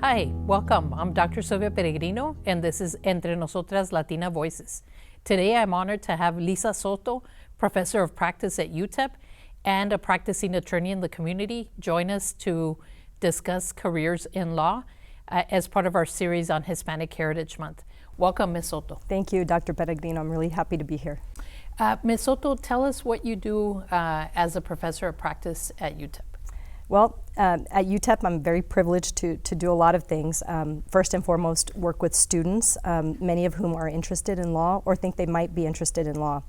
Hi, welcome. I'm Dr. Sylvia Peregrino, and this is Entre Nosotras, Latina Voices. Today, I'm honored to have Lisa Soto, professor of practice at UTEP and a practicing attorney in the community, join us to discuss careers in law as part of our series on Hispanic Heritage Month. Welcome, Ms. Soto. Thank you, Dr. Peregrino. I'm really happy to be here. Ms. Soto, tell us what you do as a professor of practice at UTEP. Well, at UTEP, I'm very privileged to do a lot of things. First and foremost, work with students, many of whom are interested in law or think they might be interested in law.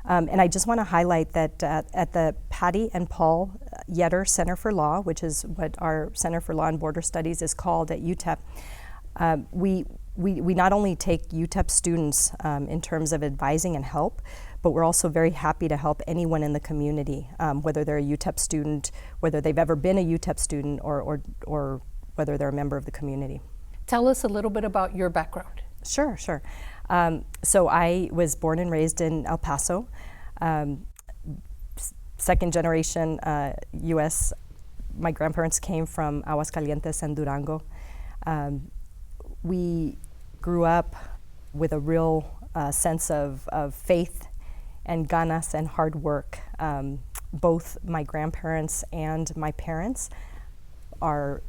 And I just want to highlight that at the Patty and Paul Yetter Center for Law, which is what our Center for Law and Border Studies is called at UTEP, we not only take UTEP students in terms of advising and help, but we're also very happy to help anyone in the community, whether they're a UTEP student, whether they've ever been a UTEP student, or whether they're a member of the community. Tell us a little bit about your background. Sure. So I was born and raised in El Paso, second generation U.S. My grandparents came from Aguascalientes and Durango. We grew up with a real sense of faith and ganas and hard work. Both my grandparents and my parents are,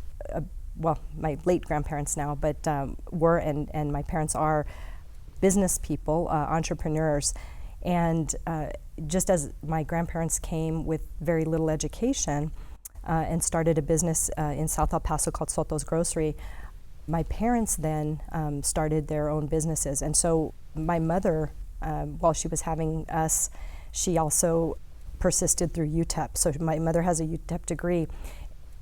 my late grandparents now, but were and my parents are business people, entrepreneurs. And just as my grandparents came with very little education and started a business in South El Paso called Soto's Grocery, my parents then started their own businesses. And so my mother, while she was having us, she also persisted through UTEP. So my mother has a UTEP degree.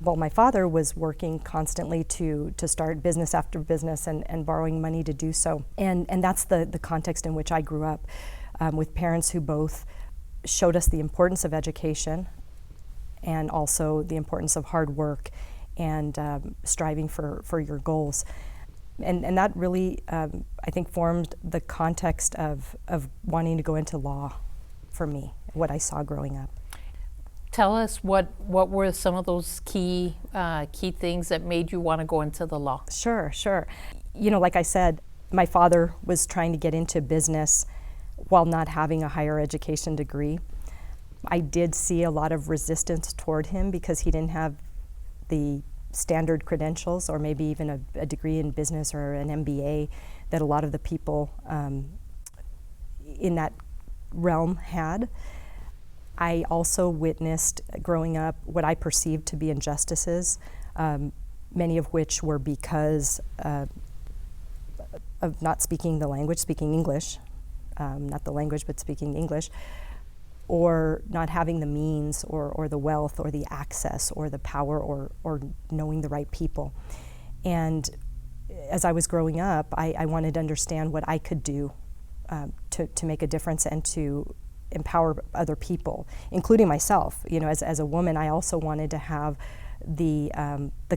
While my father was working constantly to start business after business and borrowing money to do so. And that's the context in which I grew up, with parents who both showed us the importance of education and also the importance of hard work and striving for your goals. And that really, I think, formed the context of wanting to go into law for me, what I saw growing up. Tell us what were some of those key things that made you want to go into the law? Sure. You know, like I said, my father was trying to get into business while not having a higher education degree. I did see a lot of resistance toward him because he didn't have the standard credentials or maybe even a degree in business or an MBA that a lot of the people in that realm had. I also witnessed growing up what I perceived to be injustices, many of which were because of not speaking the language, speaking English, not the language but speaking English, or not having the means or the wealth or the access or the power or knowing the right people. And as I was growing up, I wanted to understand what I could do to make a difference and to empower other people, including myself. You know, as a woman, I also wanted to have the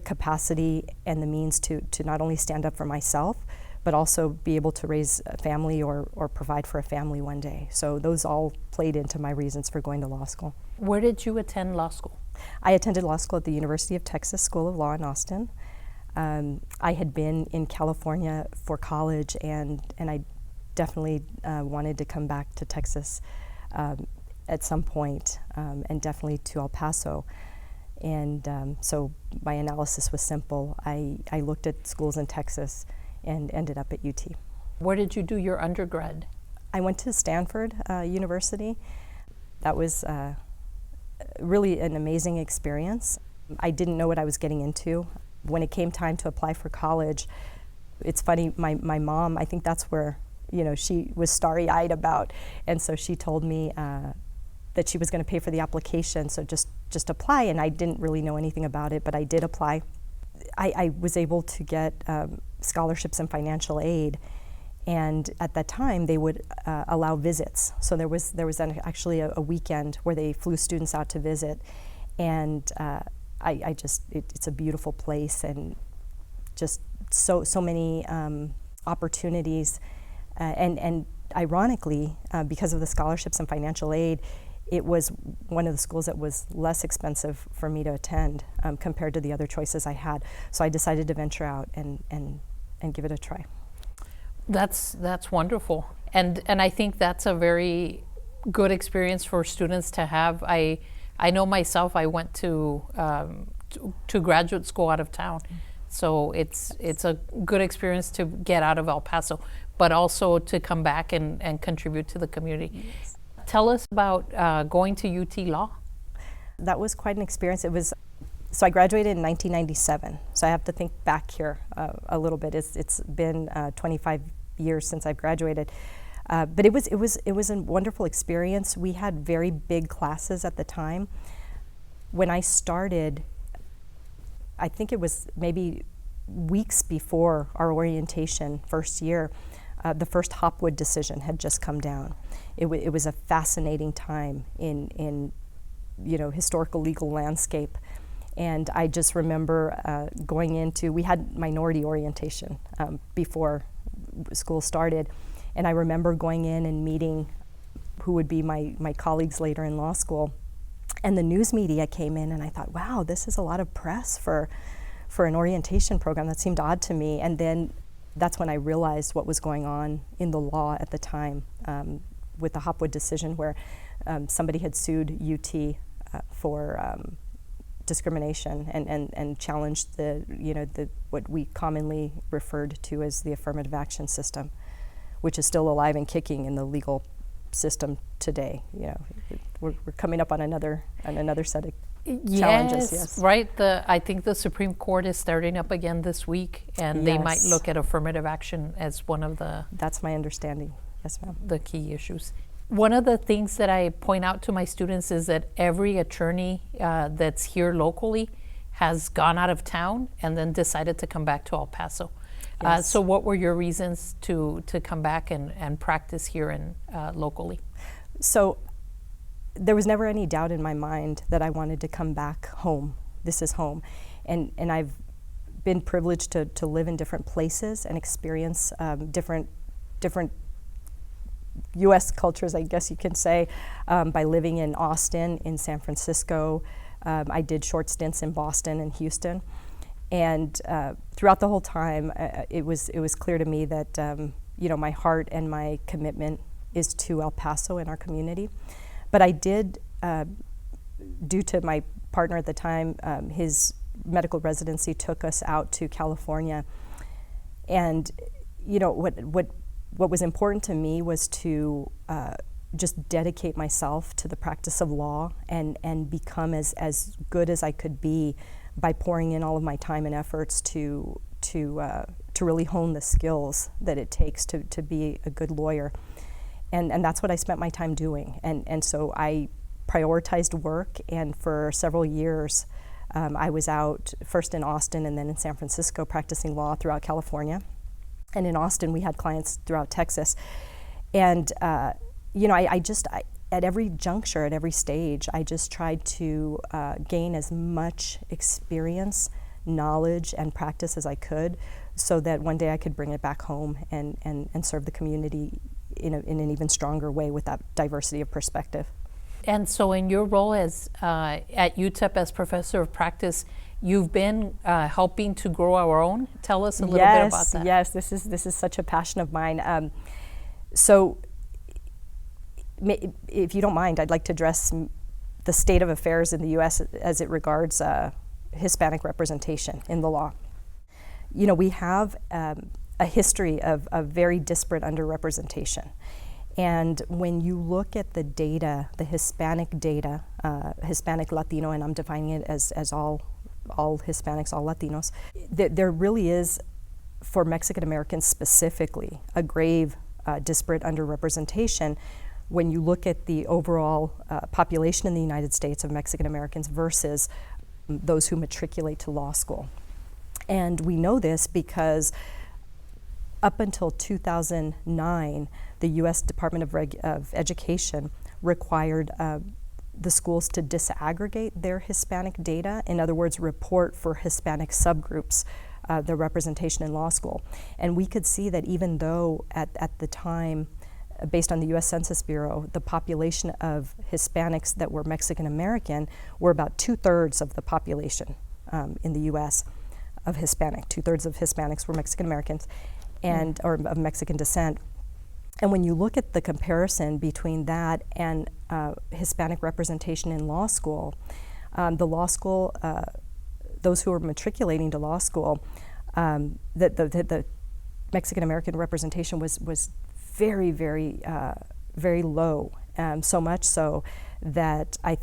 capacity and the means to not only stand up for myself, but also be able to raise a family or provide for a family one day. So those all played into my reasons for going to law school. Where did you attend law school? I attended law school at the University of Texas School of Law in Austin. I had been in California for college, and I definitely wanted to come back to Texas at some point, and definitely to El Paso. And so my analysis was simple. I looked at schools in Texas and ended up at UT. Where did you do your undergrad? I went to Stanford University. That was really an amazing experience. I didn't know what I was getting into. When it came time to apply for college, it's funny, my mom, I think that's where, you know, she was starry-eyed about, and so she told me that she was going to pay for the application, so just apply, and I didn't really know anything about it, but I did apply. I was able to get scholarships and financial aid, and at that time they would allow visits. So there was actually a weekend where they flew students out to visit, and it's a beautiful place and just so many opportunities, and ironically, because of the scholarships and financial aid, it was one of the schools that was less expensive for me to attend compared to the other choices I had. So I decided to venture out and give it a try. That's wonderful, and I think that's a very good experience for students to have. I know myself. I went to graduate school out of town, so it's a good experience to get out of El Paso, but also to come back and contribute to the community. Yes. Tell us about going to UT Law. That was quite an experience. So I graduated in 1997. So I have to think back here a little bit. It's been 25 years since I've graduated, but it was a wonderful experience. We had very big classes at the time. When I started, I think it was maybe weeks before our orientation first year, the first Hopwood decision had just come down. It was a fascinating time in historical legal landscape. And I just remember going into, we had minority orientation before school started, and I remember going in and meeting who would be my colleagues later in law school. And the news media came in, and I thought, wow, this is a lot of press for an orientation program. That seemed odd to me. And then that's when I realized what was going on in the law at the time with the Hopwood decision, where somebody had sued UT for discrimination and challenged the what we commonly referred to as the affirmative action system, which is still alive and kicking in the legal system today. We're coming up on another set of challenges. Yes, right. I think the Supreme Court is starting up again this week, and they might look at affirmative action as one of the. That's my understanding. Yes, ma'am. The key issues. One of the things that I point out to my students is that every attorney that's here locally has gone out of town and then decided to come back to El Paso. Yes. So what were your reasons to come back and practice here locally? So there was never any doubt in my mind that I wanted to come back home. This is home. And I've been privileged to live in different places and experience different U.S. cultures, I guess you can say, by living in Austin, in San Francisco. I did short stints in Boston and Houston. And throughout the whole time, it was clear to me that my heart and my commitment is to El Paso and our community. But I did, due to my partner at the time, his medical residency took us out to California. And what was important to me was to just dedicate myself to the practice of law and become as good as I could be by pouring in all of my time and efforts to really hone the skills that it takes to be a good lawyer. And that's what I spent my time doing. And so I prioritized work, and for several years I was out first in Austin and then in San Francisco practicing law throughout California. And in Austin, we had clients throughout Texas. And, at every juncture, at every stage, I just tried to gain as much experience, knowledge, and practice as I could so that one day I could bring it back home and serve the community in an even stronger way with that diversity of perspective. And so in your role as at UTEP as professor of practice, you've been helping to grow our own. Tell us a little bit about that. Yes, this is such a passion of mine. So, if you don't mind, I'd like to address the state of affairs in the U.S. as it regards Hispanic representation in the law. We have a history of very disparate underrepresentation. And when you look at the data, the Hispanic data, Hispanic, Latino, and I'm defining it as all Hispanics, all Latinos, there really is, for Mexican Americans specifically, a grave disparate underrepresentation when you look at the overall population in the United States of Mexican Americans versus those who matriculate to law school. And we know this because up until 2009, the U.S. Department of Education required the schools to disaggregate their Hispanic data, in other words, report for Hispanic subgroups the representation in law school. And we could see that even though at the time based on the U.S. Census Bureau, the population of Hispanics that were Mexican American were about 2/3 of the population in the U.S. of Hispanic. 2/3 of Hispanics were Mexican Americans, and or of Mexican descent. And when you look at the comparison between that and Hispanic representation in law school, those who are matriculating to law school, the Mexican American representation was very, very, very low. So much so that I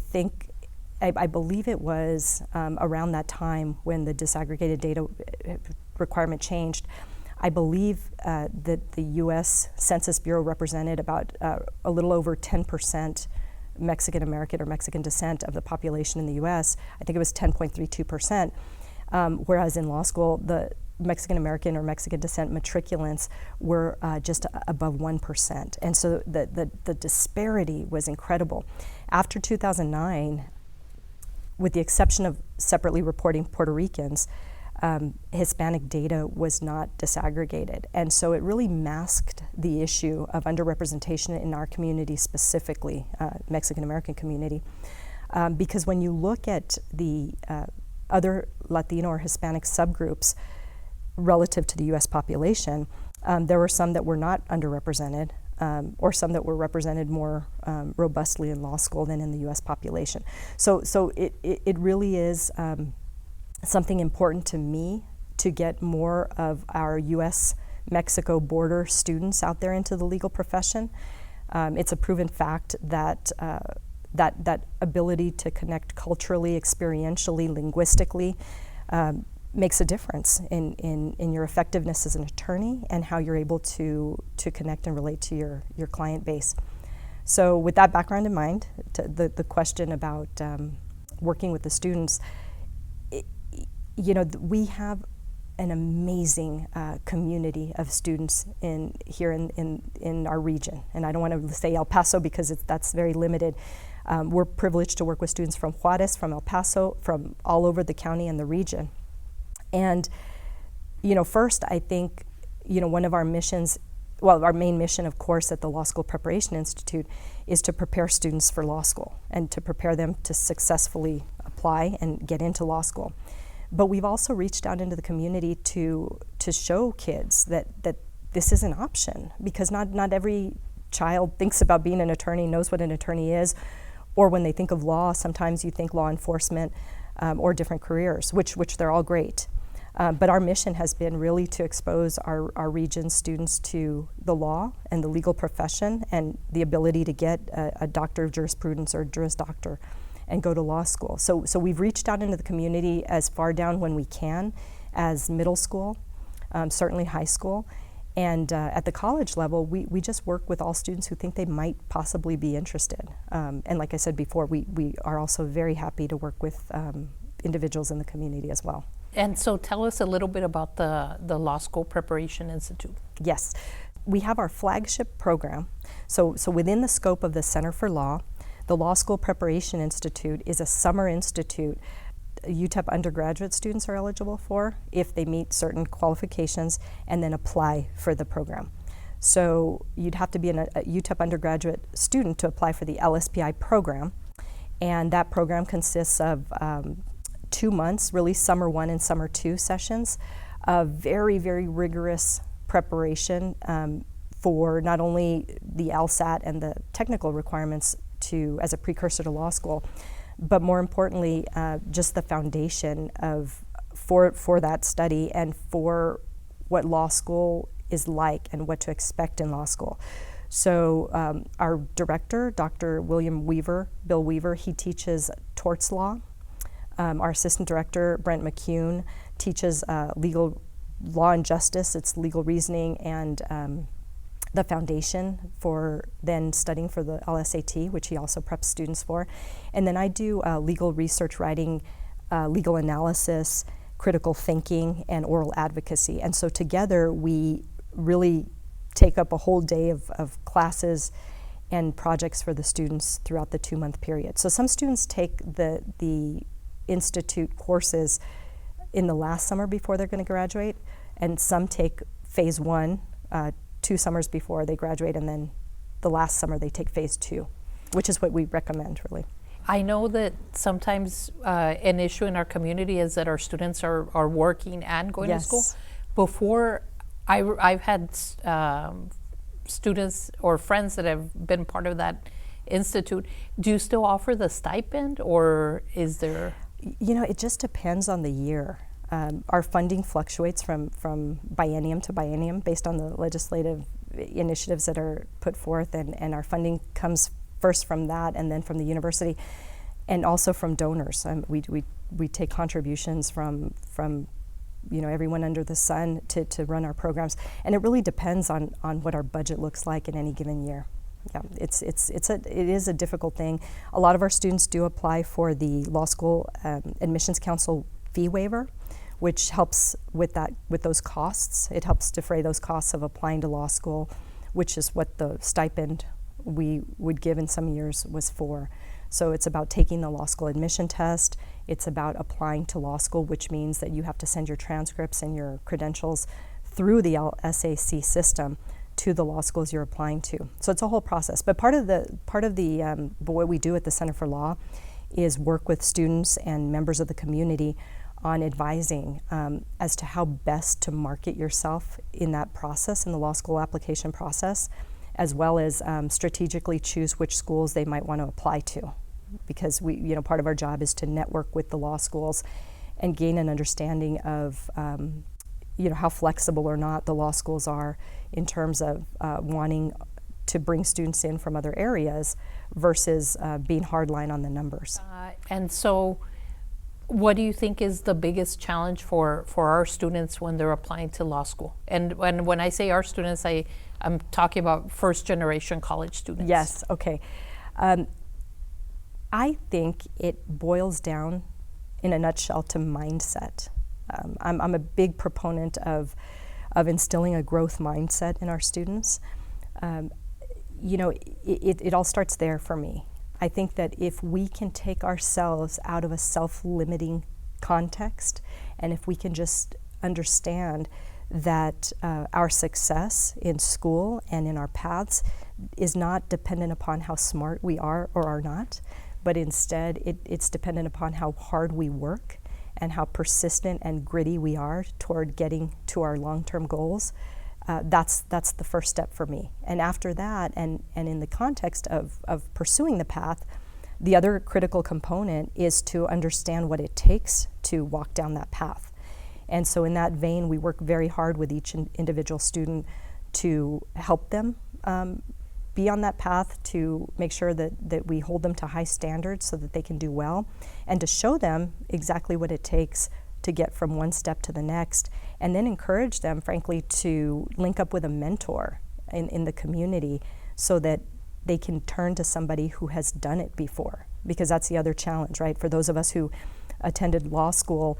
believe it was around that time when the disaggregated data requirement changed. I believe that the U.S. Census Bureau represented about a little over 10% Mexican American or Mexican descent of the population in the U.S. I think it was 10.32%, whereas in law school, the Mexican American or Mexican descent matriculants were just above 1%. And so the disparity was incredible. After 2009, with the exception of separately reporting Puerto Ricans, Hispanic data was not disaggregated. And so it really masked the issue of underrepresentation in our community, specifically Mexican American community. Because when you look at the other Latino or Hispanic subgroups relative to the US population, there were some that were not underrepresented, or some that were represented more robustly in law school than in the US population. So it really is something important to me to get more of our US-Mexico border students out there into the legal profession. It's a proven fact that that ability to connect culturally, experientially, linguistically makes a difference in your effectiveness as an attorney and how you're able to connect and relate to your client base. So with that background in mind, the question about working with the students, we have an amazing community of students here in our region. And I don't want to say El Paso because that's very limited. We're privileged to work with students from Juarez, from El Paso, from all over the county and the region. And, first, I think, one of our missions, our main mission, of course, at the Law School Preparation Institute is to prepare students for law school and to prepare them to successfully apply and get into law school. But we've also reached out into the community to show kids that this is an option, because not every child thinks about being an attorney, knows what an attorney is, or when they think of law, sometimes you think law enforcement or different careers, which they're all great. But our mission has been really to expose our region's students to the law and the legal profession and the ability to get a doctor of jurisprudence or Juris Doctor and go to law school. So we've reached out into the community as far down when we can as middle school, certainly high school. And at the college level, we just work with all students who think they might possibly be interested. And like I said before, we are also very happy to work with individuals in the community as well. And so tell us a little bit about the Law School Preparation Institute. Yes, we have our flagship program. So within the scope of the Center for Law, the Law School Preparation Institute is a summer institute UTEP undergraduate students are eligible for if they meet certain qualifications and then apply for the program. So you'd have to be a UTEP undergraduate student to apply for the LSPI program, and that program consists of 2 months, really summer 1 and summer 2 sessions of very, very rigorous preparation for not only the LSAT and the technical requirements as a precursor to law school, but more importantly, just the foundation for that study and for what law school is like and what to expect in law school. So our director, Dr. Bill Weaver, he teaches torts law. Our assistant director, Brent McCune, teaches legal law and justice. It's legal reasoning and the foundation for then studying for the LSAT, which he also preps students for. And then I do legal research writing, legal analysis, critical thinking, and oral advocacy. And so together we really take up a whole day of classes and projects for the students throughout the 2-month period. So some students take the institute courses in the last summer before they're going to graduate, and some take phase 1 2 summers before they graduate and then the last summer they take phase 2, which is what we recommend, really. I know that sometimes an issue in our community is that our students are working and going to school. Before, I've had students or friends that have been part of that institute. Do you still offer the stipend, or is there? You know, it just depends on the year. Our funding fluctuates from biennium to biennium based on the legislative initiatives that are put forth, and our funding comes first from that and then from the university and also from donors. We take contributions from everyone under the sun to run our programs, and it really depends on what our budget looks like in any given year. Yeah, it is a difficult thing. A lot of our students do apply for the Law School Admissions Council fee waiver, which helps with those costs. It helps defray those costs of applying to law school, which is what the stipend we would give in some years was for. So it's about taking the law school admission test. It's about applying to law school, which means that you have to send your transcripts and your credentials through the LSAC system to the law schools you're applying to. So it's a whole process. But part of what we do at the Center for Law is work with students and members of the community on advising as to how best to market yourself in that process, in the law school application process, as well as strategically choose which schools they might want to apply to. Because part of our job is to network with the law schools and gain an understanding of how flexible or not the law schools are in terms of wanting to bring students in from other areas versus being hardline on the numbers. And so what do you think is the biggest challenge for our students when they're applying to law school? And when I say our students, I'm talking about first generation college students. Yes, okay. I think it boils down in a nutshell to mindset. I'm a big proponent of instilling a growth mindset in our students. It all starts there for me. I think that if we can take ourselves out of a self-limiting context, and if we can just understand that our success in school and in our paths is not dependent upon how smart we are or are not, but instead it's dependent upon how hard we work and how persistent and gritty we are toward getting to our long-term goals. That's the first step for me. And after that, and in the context of pursuing the path, the other critical component is to understand what it takes to walk down that path. And so in that vein, we work very hard with each individual student to help them be on that path, to make sure that we hold them to high standards so that they can do well, and to show them exactly what it takes to get from one step to the next, and then encourage them, frankly, to link up with a mentor in the community so that they can turn to somebody who has done it before. Because that's the other challenge, right? For those of us who attended law school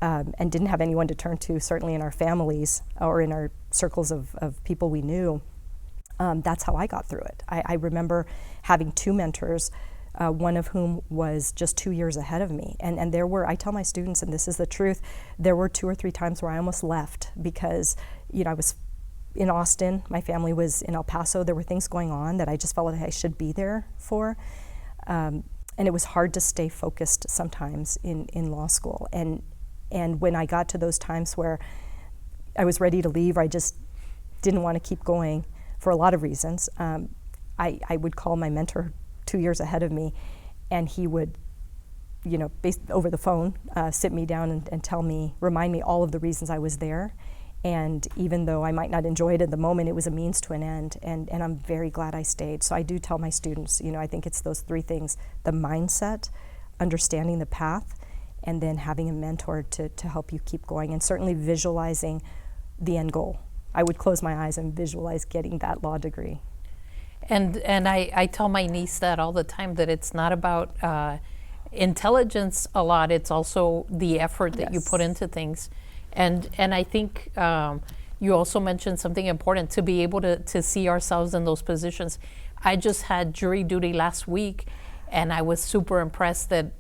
and didn't have anyone to turn to, certainly in our families or in our circles of people we knew, that's how I got through it. I remember having two mentors, one of whom was just 2 years ahead of me. And there were, I tell my students, and this is the truth, there were 2 or 3 times where I almost left because, I was in Austin, my family was in El Paso, there were things going on that I just felt like I should be there for. And it was hard to stay focused sometimes in law school. And when I got to those times where I was ready to leave, I just didn't want to keep going for a lot of reasons, I would call my mentor 2 years ahead of me, and he would, over the phone, sit me down and remind me all of the reasons I was there. And even though I might not enjoy it at the moment, it was a means to an end, and I'm very glad I stayed. So I do tell my students, I think it's those 3 things: the mindset, understanding the path, and then having a mentor to help you keep going, and certainly visualizing the end goal. I would close my eyes and visualize getting that law degree. And I tell my niece that all the time, that it's not about intelligence a lot, it's also the effort that you put into things. And I think you also mentioned something important, to be able to see ourselves in those positions. I just had jury duty last week, and I was super impressed that,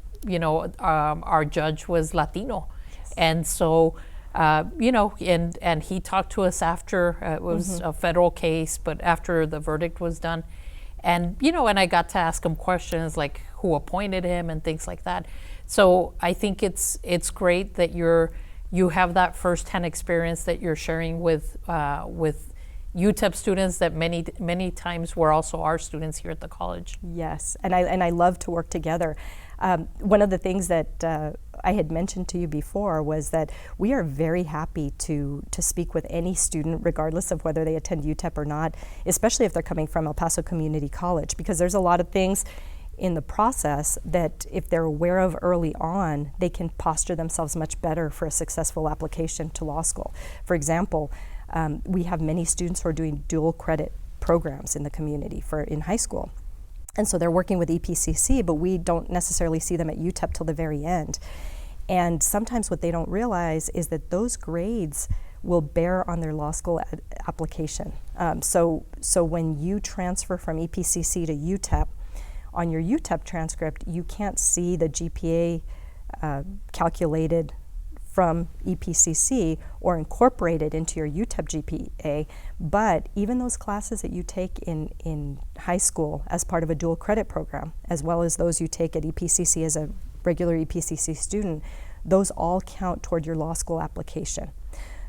our judge was Latino. Yes. And so you know, and he talked to us after it was a federal case, but after the verdict was done. And, you know, and I got to ask him questions like who appointed him and things like that. So I think it's great that you have that firsthand experience that you're sharing with UTEP students that many times were also our students here at the college. Yes, and I love to work together. One of the things that I had mentioned to you before was that we are very happy to speak with any student, regardless of whether they attend UTEP or not, especially if they're coming from El Paso Community College, because there's a lot of things in the process that if they're aware of early on, they can posture themselves much better for a successful application to law school. For example, we have many students who are doing dual credit programs in the community in high school. And so they're working with EPCC, but we don't necessarily see them at UTEP till the very end. And sometimes what they don't realize is that those grades will bear on their law school application. So when you transfer from EPCC to UTEP, on your UTEP transcript, you can't see the GPA calculated from EPCC or incorporated into your UTEP GPA, but even those classes that you take in high school as part of a dual credit program, as well as those you take at EPCC as a regular EPCC student, those all count toward your law school application.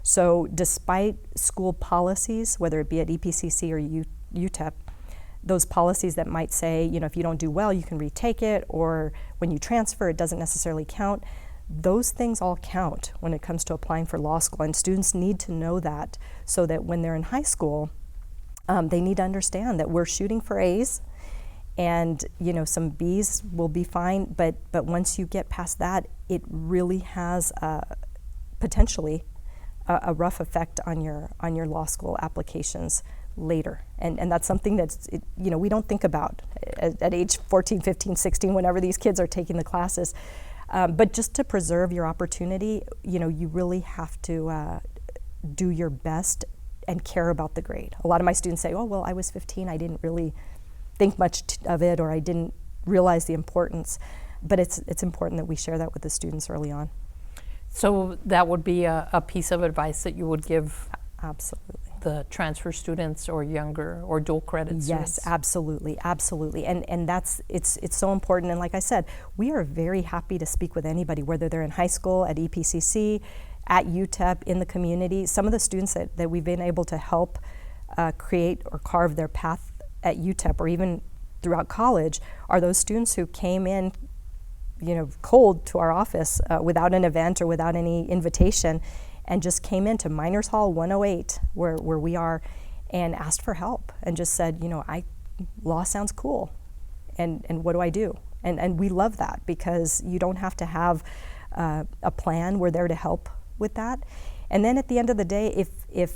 So despite school policies, whether it be at EPCC or UTEP, those policies that might say, you know, if you don't do well, you can retake it, or when you transfer, it doesn't necessarily count. Those things all count when it comes to applying for law school, and students need to know that so that when they're in high school, they need to understand that we're shooting for A's, and you know, some B's will be fine, but once you get past that, it really has potentially a rough effect on your law school applications later, and that's something that's, you know, we don't think about at age 14, 15, 16, whenever these kids are taking the classes. But just to preserve your opportunity, you know, you really have to do your best and care about the grade. A lot of my students say, oh, well, I was 15, I didn't really think much of it, or I didn't realize the importance. But it's important that we share that with the students early on. So that would be a piece of advice that you would give absolutely the transfer students or younger or dual credit students? Yes, absolutely, absolutely. And it's so important. And like I said, we are very happy to speak with anybody, whether they're in high school, at EPCC, at UTEP, in the community. Some of the students that we've been able to help create or carve their path at UTEP or even throughout college are those students who came in, you know, cold to our office without an event or without any invitation, and just came into Miners Hall 108, where we are, and asked for help and just said, you know, law sounds cool, and what do I do? And we love that, because you don't have to have a plan. We're there to help with that. And then at the end of the day, if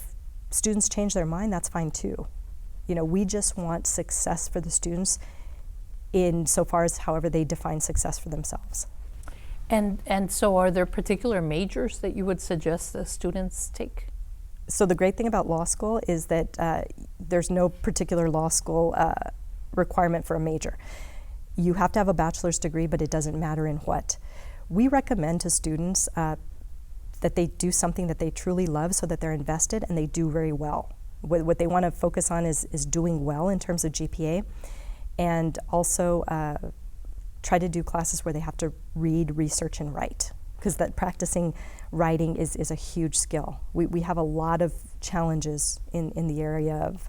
students change their mind, that's fine too. You know, we just want success for the students in so far as however they define success for themselves. And so are there particular majors that you would suggest the students take? So the great thing about law school is that there's no particular law school requirement for a major. You have to have a bachelor's degree, but it doesn't matter in what. We recommend to students that they do something that they truly love so that they're invested and they do very well. What they want to focus on is doing well in terms of GPA, and also try to do classes where they have to read, research, and write, because that practicing writing is a huge skill. We have a lot of challenges in the area of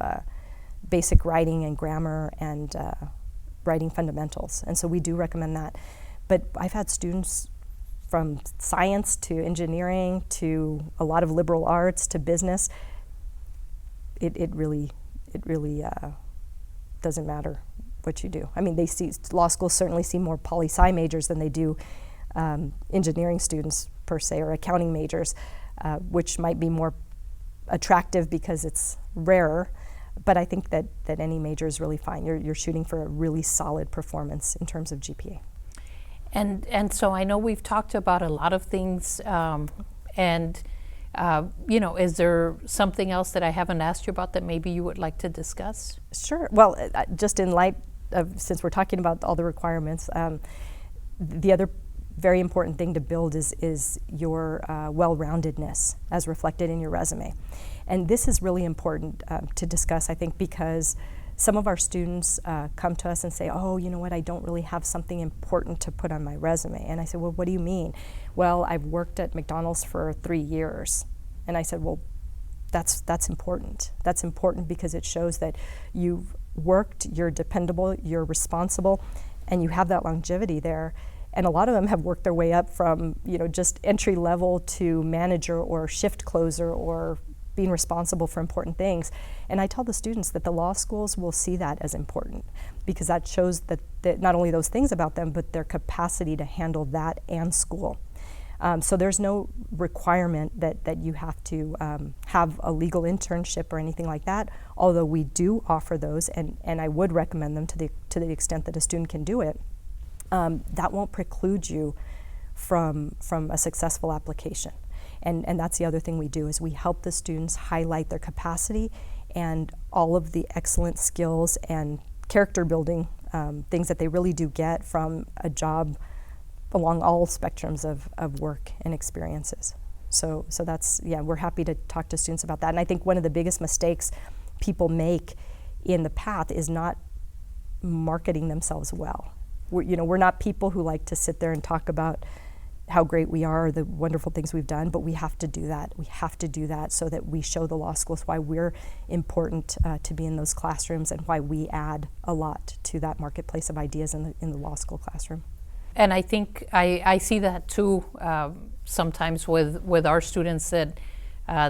basic writing and grammar and writing fundamentals, and so we do recommend that. But I've had students from science to engineering to a lot of liberal arts to business. It really doesn't matter what you do. I mean, law schools certainly see more poli-sci majors than they do engineering students per se, or accounting majors, which might be more attractive because it's rarer. But I think that any major is really fine. You're shooting for a really solid performance in terms of GPA. And so I know we've talked about a lot of things, you know, is there something else that I haven't asked you about that maybe you would like to discuss? Sure. Well, just in light of, since we're talking about all the requirements, the other very important thing to build is your well-roundedness as reflected in your resume. And this is really important to discuss, I think, because some of our students come to us and say, oh, you know what, I don't really have something important to put on my resume. And I said, well, what do you mean? Well, I've worked at McDonald's for 3 years. And I said, well, that's important. That's important because it shows that you've worked, you're dependable, you're responsible, and you have that longevity there. And a lot of them have worked their way up from, just entry level to manager or shift closer or being responsible for important things. And I tell the students that the law schools will see that as important because that shows that not only those things about them, but their capacity to handle that and school. So there's no requirement that you have to have a legal internship or anything like that, although we do offer those, and I would recommend them to the extent that a student can do it. That won't preclude you from a successful application. And that's the other thing we do is we help the students highlight their capacity and all of the excellent skills and character building things that they really do get from a job along all spectrums of work and experiences. So that's, we're happy to talk to students about that. And I think one of the biggest mistakes people make in the path is not marketing themselves well. We're not people who like to sit there and talk about how great we are, the wonderful things we've done, but we have to do that. We have to do that so that we show the law schools why we're important to be in those classrooms and why we add a lot to that marketplace of ideas in the law school classroom. And I think I see that too sometimes with our students that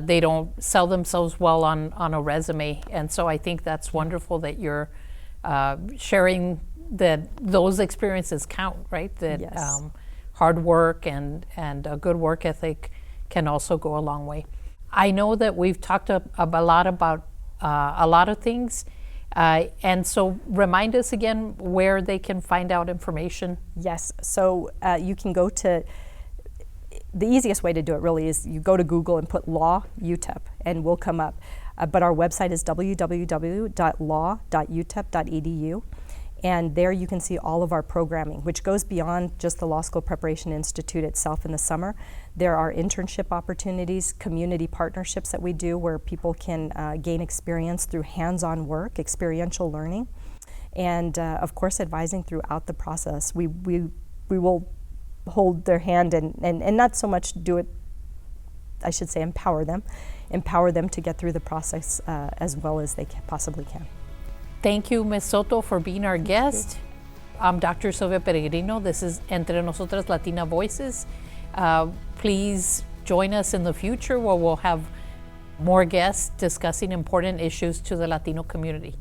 they don't sell themselves well on a resume. And so I think that's wonderful that you're sharing that those experiences count, right? That yes. Hard work and a good work ethic can also go a long way. I know that we've talked a lot about a lot of things, and so remind us again where they can find out information. Yes, so you can go to, the easiest way to do it really is you go to Google and put law UTEP and we'll come up. But our website is www.law.utep.edu. And there you can see all of our programming, which goes beyond just the Law School Preparation Institute itself in the summer. There are internship opportunities, community partnerships that we do where people can gain experience through hands-on work, experiential learning, and of course advising throughout the process. We will hold their hand and not so much do it, I should say empower them to get through the process as well as they possibly can. Thank you, Ms. Soto, for being our guest. I'm Dr. Sylvia Peregrino. This is Entre Nosotras, Latina Voices. Please join us in the future where we'll have more guests discussing important issues to the Latino community.